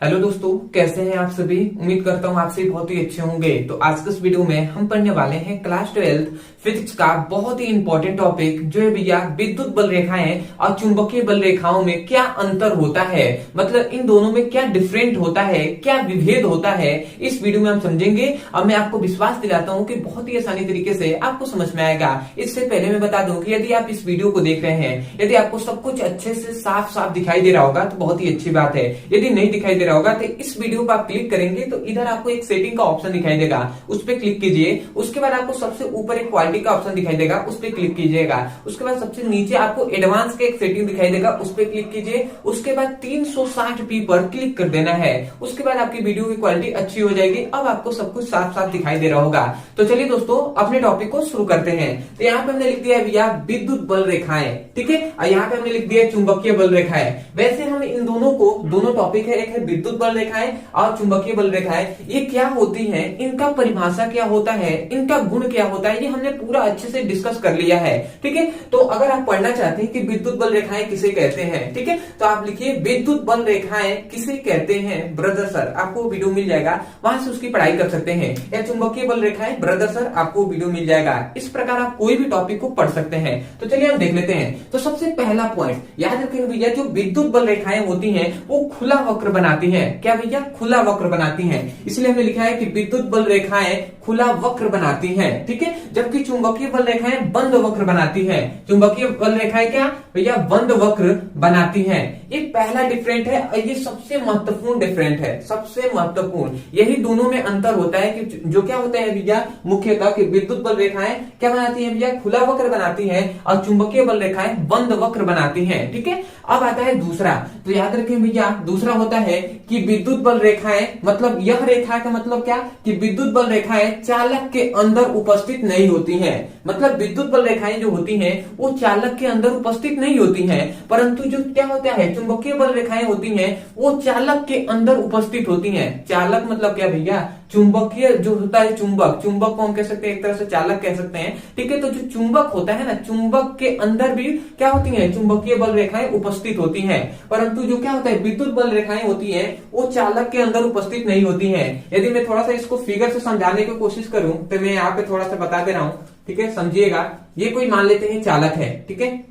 Hello दोस्तों, कैसे हैं आप सभी। उम्मीद करता हूँ आप सभी बहुत ही अच्छे होंगे। तो आज के इस वीडियो में हम पढ़ने वाले हैं क्लास 12 फिजिक्स का बहुत ही इंपॉर्टेंट टॉपिक, जो है भैया विद्युत बल रेखाएं और चुंबकीय बल रेखाओं में क्या अंतर होता है, मतलब इन दोनों में क्या डिफरेंट होता है, क्या विभेद होता है, इस वीडियो में हम समझेंगे। और मैं आपको विश्वास दिलाता हूँ कि बहुत ही आसानी तरीके से आपको समझ में आएगा। इससे पहले मैं बता दूं कि यदि आप इस वीडियो को देख रहे हैं, यदि आपको सब कुछ अच्छे से साफ साफ दिखाई दे रहा होगा तो बहुत ही अच्छी बात है। यदि नहीं दिखाई दे रहा होगा तो इस वीडियो पर आप क्लिक करेंगे तो इधर आपको एक सेटिंग का ऑप्शन दिखाई देगा, उस पर क्लिक कीजिए। उसके बाद आपको सबसे ऊपर एक क्वालिटी का ऑप्शन दिखाई देगा, उस पर क्लिक कीजिएगा। उसके बाद सबसे नीचे आपको एडवांस के एक सेटिंग दिखाई देगा, उस पर क्लिक कीजिए। उसके बाद 360p पर क्लिक कर देना है। उसके बाद आपकी वीडियो की क्वालिटी अच्छी हो जाएगी। अब आपको सब कुछ साफ साफ दिखाई दे रहा होगा। तो चलिए दोस्तों, अपने टॉपिक को शुरू करते हैं। तो यहाँ पे हमने लिख दिया है भैया विद्युत बल रेखाएं, ठीक है। और यहाँ पे हमने लिख दिया है चुंबकीय बल रेखाएं। वैसे हम इन दोनों को, दोनों टॉपिक है, एक है विद्युत बल रेखाएं और चुंबकीय बल रेखाएं, ये क्या होती हैं, इनका परिभाषा क्या होता है, इनका गुण क्या होता है, ये हमने पूरा अच्छे से डिस्कस कर लिया है, ठीक है। तो अगर आप पढ़ना चाहते हैं कि विद्युत बल रेखाएं किसे कहते हैं, ठीक है, तो आप लिखिए विद्युत बल रेखाएं किसे कहते हैं ब्रदर सर, आपको वीडियो मिल जाएगा, वहां से उसकी पढ़ाई कर सकते हैं। या चुंबकीय बल रेखाएं ब्रदर सर, आपको वीडियो मिल जाएगा। इस प्रकार आप कोई भी टॉपिक को पढ़ सकते हैं। तो चलिए हम देख लेते हैं। तो सबसे पहला पॉइंट याद रखेंगे भैया, जो विद्युत बल रेखाएं होती हैं वो खुला वक्र बनाती हैं। क्या भैया? खुला वक्र बनाती हैं। इसलिए हमने लिखा है कि विद्युत बल रेखाएं खुला वक्र बनाती हैं, ठीक है। जबकि चुंबकीय बल रेखाएं बंद वक्र बनाती हैं। चुंबकीय बल रेखाएं क्या भैया? बंद वक्र बनाती हैं। ये पहला डिफरेंट है और ये सबसे महत्वपूर्ण डिफरेंट है, सबसे महत्वपूर्ण। यही दोनों में अंतर होता है कि जो क्या होता है भैया, मुख्यतः कि विद्युत बल रेखाएं क्या बनाती हैं भैया? खुला वक्र बनाती हैं और चुंबकीय बल रेखाएं बंद वक्र बनाती हैं, ठीक है। अब आता है दूसरा। तो याद रखें भैया, दूसरा होता है कि विद्युत बल रेखाएं, मतलब यह रेखा का मतलब क्या कि विद्युत बल रेखाएं चालक के अंदर उपस्थित नहीं होती हैं। मतलब विद्युत बल रेखाएं जो होती हैं वो चालक के अंदर उपस्थित नहीं होती हैं, परंतु जो क्या होता है चुंबकीय बल रेखाएं होती हैं वो चालक के अंदर उपस्थित होती हैं। चालक मतलब क्या भैया? चुंबकीय जो होता है चुंबक, चुंबक को हम कह सकते हैं एक तरह से चालक कह सकते हैं, ठीक है। तो जो चुंबक होता है ना, चुंबक के अंदर भी क्या होती है? चुंबकीय बल रेखाएं उपस्थित होती हैं। परंतु जो क्या होता है विद्युत बल रेखाएं होती हैं वो चालक के अंदर उपस्थित नहीं होती हैं। यदि मैं थोड़ा सा इसको फिगर से समझाने की कोशिश करूं तो मैं यहाँ पे थोड़ा सा बता दे रहा हूं, ठीक है, समझिएगा। ये कोई मान लेते हैं चालक है, ठीक है,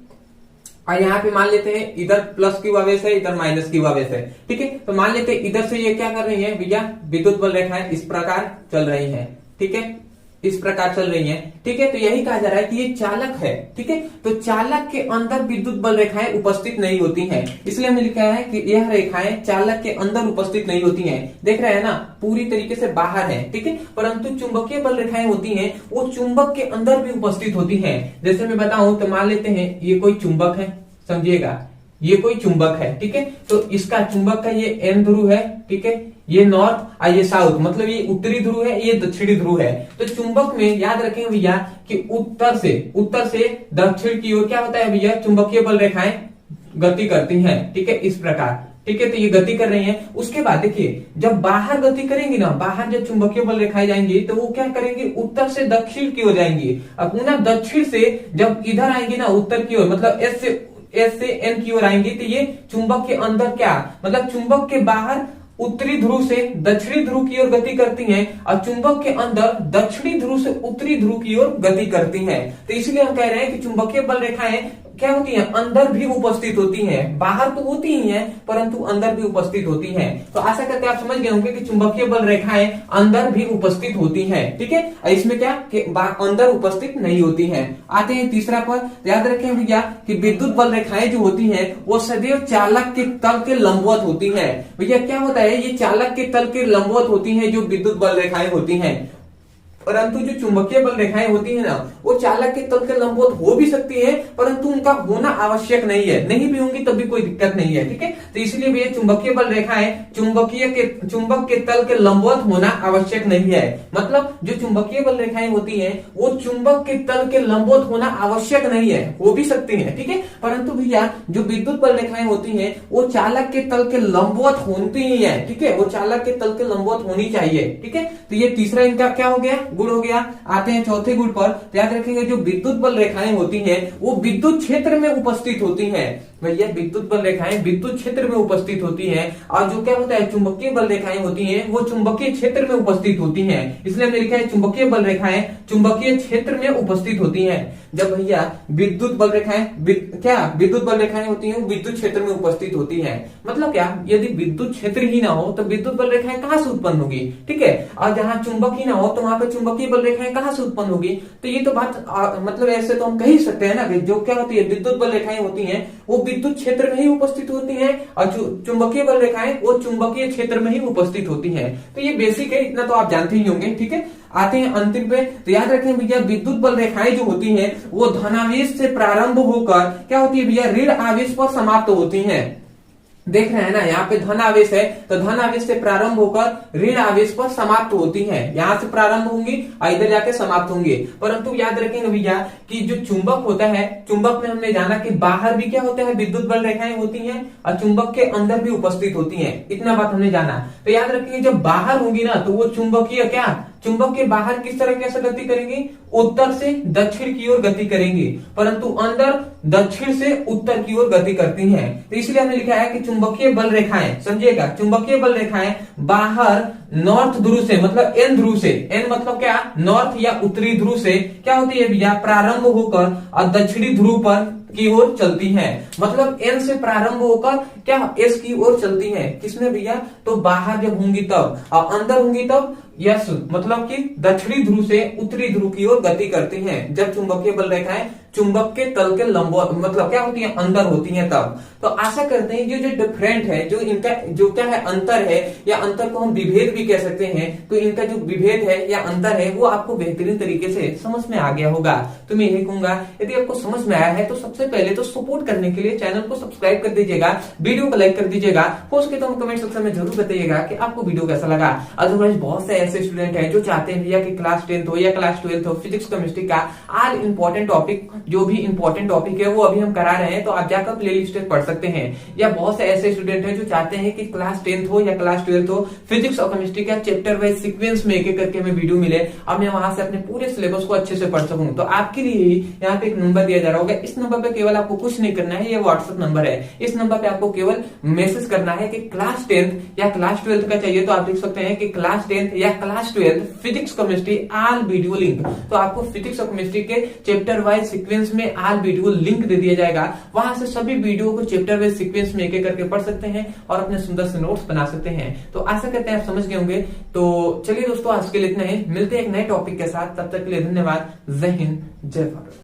और यहाँ पे मान लेते हैं इधर प्लस क्यू आवेश है, इधर माइनस क्यू आवेश है, ठीक है। तो मान लेते हैं इधर से ये क्या कर रही है भैया? विद्युत बल रेखाएं इस प्रकार चल रही है, ठीक है, इस प्रकार चल रही है, ठीक है। तो यही कहा जा रहा है कि ये चालक है, ठीक है। तो चालक के अंदर विद्युत बल रेखाएं उपस्थित नहीं होती हैं। इसलिए हमने लिखा है कि यह रेखाएं चालक के अंदर उपस्थित नहीं होती हैं। देख रहे हैं ना, पूरी तरीके से बाहर है, ठीक है। परंतु चुंबकीय बल रेखाएं होती हैं वो चुंबक के अंदर भी उपस्थित होती हैं। जैसे मैं बताऊं तो मान लेते हैं ये कोई चुंबक है, समझिएगा, ये कोई चुंबक है, ठीक है। तो इसका चुंबक का ये एन ध्रुव है, ठीक है, ये नॉर्थ और ये साउथ, मतलब ये उत्तरी ध्रुव है, ये दक्षिणी ध्रुव है। तो चुंबक में याद रखेंगे भैया कि उत्तर से दक्षिण की ओर क्या होता है भैया? चुंबकीय बल रेखाएं गति करती हैं, ठीक है, इस प्रकार, ठीक है। तो ये गति कर रही हैं। उसके बाद देखिए, जब बाहर गति करेंगी ना, बाहर जब चुंबकीय बल रेखाएं जाएंगी तो वो क्या करेंगी? उत्तर से दक्षिण की ओर जाएंगी। अब पुनः दक्षिण से जब इधर आएंगी ना, उत्तर की ओर, मतलब एस से एन की ओर आएंगी, तो ये चुंबक के अंदर क्या, मतलब चुंबक के बाहर उत्तरी ध्रुव से दक्षिणी ध्रुव की ओर गति करती हैं और चुंबक के अंदर दक्षिणी ध्रुव से उत्तरी ध्रुव की ओर गति करती हैं। तो इसलिए हम कह रहे हैं कि चुंबकीय बल रेखाएं क्या होती हैं? अंदर भी उपस्थित होती हैं। बाहर तो होती ही हैं परंतु अंदर भी उपस्थित होती हैं। तो आशा करते हैं आप समझ गए होंगे कि चुंबकीय बल रेखाएं अंदर भी उपस्थित होती हैं, ठीक है। इसमें क्या कि अंदर उपस्थित नहीं होती हैं। आते हैं तीसरा पद। याद रखें भैया कि विद्युत बल रेखाएं जो होती हैं वो सदैव चालक के तल के लंबवत होती हैं। भैया क्या होता है? ये चालक के तल के लंबवत होती हैं जो विद्युत बल रेखाएं होती हैं। परंतु जो चुंबकीय बल रेखाएं होती है ना, वो चालक के तल के लंबवत हो भी सकती है, परंतु उनका होना आवश्यक नहीं है। नहीं भी होंगी तब भी कोई दिक्कत नहीं है, ठीक है। तो इसलिए भी चुंबकीय बल रेखाएं चुंबक के तल के लंबवत होना आवश्यक नहीं है। मतलब जो चुंबकीय बल रेखाएं होती हैं वो चुंबक के तल के लंबवत होना आवश्यक नहीं है, हो भी सकती है, ठीक है। परंतु भैया जो विद्युत बल रेखाएं होती हैं वो चालक के तल के लंबवत होती ही है, ठीक है, वो चालक के तल के लंबवत होनी चाहिए, ठीक है। तो ये तीसरा इनका क्या हो गया? गुण हो गया। आते हैं चौथे गुण पर। याद रखेंगे जो विद्युत बल रेखाएं होती हैं वो विद्युत क्षेत्र में उपस्थित होती हैं। भैया विद्युत बल रेखाएं विद्युत क्षेत्र में उपस्थित होती हैं, और जो क्या होता है चुंबकीय बल रेखाएं होती हैं वो चुंबकीय क्षेत्र में उपस्थित होती हैं। इसलिए हमने लिखा है चुंबकीय बल रेखाएं चुंबकीय क्षेत्र में उपस्थित होती हैं। जब भैया विद्युत बल रेखाएं विद्युत बल रेखाएं होती हैं विद्युत क्षेत्र में उपस्थित होती हैं। मतलब क्या, यदि विद्युत क्षेत्र ही ना हो तो विद्युत बल रेखाएं कहां से उत्पन्न होगी, ठीक है। और जहां चुंबक ही ना हो तो वहां पे चुंबकीय बल रेखाएं कहां से उत्पन्न होगी। तो ये तो बात मतलब ऐसे तो हम कह ही सकते हैं ना कि जो क्या होती है विद्युत बल रेखाएं होती हैं वो विद्युत क्षेत्र में ही उपस्थित होती हैं, और चुंबकीय बल रेखाएं वो चुंबकीय क्षेत्र में ही उपस्थित होती हैं। तो ये बेसिक है, इतना तो आप जानते ही होंगे, ठीक है। आते हैं अंतिम पे, तो याद रखें भैया विद्युत बल रेखाएं जो होती हैं वो धनावेश से प्रारंभ होकर क्या होती है भैया ऋण आवेश पर समाप्त होती हैं। देख रहे हैं ना, यहाँ पे धन आवेश है तो धन आवेश से प्रारंभ होकर ऋण आवेश पर समाप्त होती हैं। यहाँ से प्रारंभ होंगी और इधर जाके समाप्त होंगे। परंतु याद रखेंगे भैया कि जो चुंबक होता है, चुंबक में हमने जाना कि बाहर भी क्या होता है विद्युत बल रेखाएं होती हैं और चुंबक के अंदर भी उपस्थित होती हैं। इतना बात हमने जाना। तो याद रखेंगे जब बाहर होंगी ना तो वो चुंबकीय चुंबक के बाहर किस तरह कैसे गति करेंगी, उत्तर से दक्षिण की ओर गति करेंगी, परंतु अंदर दक्षिण से उत्तर की ओर गति करती हैं। तो इसलिए हमने लिखा है कि चुंबकीय बल रेखाएं, समझिएगा, चुंबकीय बल रेखाएं बाहर नॉर्थ ध्रुव से, मतलब एन ध्रुव से, एन मतलब क्या, नॉर्थ या उत्तरी ध्रुव से क्या होती है भैया प्रारंभ होकर और दक्षिणी ध्रुव पर की ओर चलती हैं। मतलब एन से प्रारंभ होकर क्या एस की ओर चलती हैं। किसमें भैया, तो बाहर जब होंगी तब, और अंदर होंगी तब यस, मतलब कि दक्षिणी ध्रुव से उत्तरी ध्रुव की ओर गति करती हैं। जब चुंबकीय बल रेखाएं चुंबक के तल के लंबवत, मतलब क्या होती है अंदर होती हैं तब। तो आशा करते हैं ये जो डिफरेंट है, जो इनका जो क्या है अंतर है, या अंतर को हम विभेद भी कह सकते हैं, तो इनका जो विभेद है या अंतर है वो आपको बेहतरीन तरीके से समझ में आ गया होगा। तो मैं यही कहूंगा यदि आपको समझ में आया है तो सबसे पहले तो सपोर्ट करने के लिए चैनल को सब्सक्राइब कर दीजिएगा, वीडियो को लाइक कर दीजिएगा, हो सके तो कमेंट सेक्शन में जरूर बताइएगा कि आपको वीडियो कैसा लगा। अदरवाइज बहुत से ऐसे स्टूडेंट हैं जो चाहते हैं भैया कि क्लास 10th हो या क्लास 12th हो, फिजिक्स केमिस्ट्री का ऑल इंपॉर्टेंट टॉपिक, जो भी इंपॉर्टेंट टॉपिक है वो अभी हम करा रहे हैं, तो आप जाकर प्ले लिस्ट पढ़ सकते हैं। या बहुत से ऐसे स्टूडेंट हैं जो चाहते हैं कि क्लास 10th हो या क्लास 12th हो, फिजिक्स और केमिस्ट्री का चैप्टर वाइज सीक्वेंस में एक एक करके मैं वीडियो मिले और मैं वहां से अपने पूरे सिलेबस को अच्छे से पढ़ सकूं। तो आपके लिए ही यहाँ पे एक नंबर दिया जा रहा होगा, इस नंबर पे केवल आपको कुछ नहीं करना है, ये व्हाट्सएप नंबर है, इस नंबर पे आपको केवल मैसेज करना है कि क्लास 10th या क्लास 12th का चाहिए, तो आप देख सकते हैं कि क्लास 10th या class 12th physics chemistry all video link. तो आपको फिजिक्स और केमिस्ट्री के चैप्टर वाइज सीक्वेंस में ऑल वीडियो लिंक दे दिया जाएगा, वहां से सभी वीडियो को चैप्टर वाइज सीक्वेंस में एक एक करके पढ़ सकते हैं और अपने सुंदर से नोट्स बना सकते हैं। तो आशा करते हैं आप समझ गए होंगे। तो चलिए दोस्तों, आज के लिए इतना ही, मिलते हैं एक नए टॉपिक के साथ, तब तक के लिए धन्यवाद। जय हिंद, जय भारत।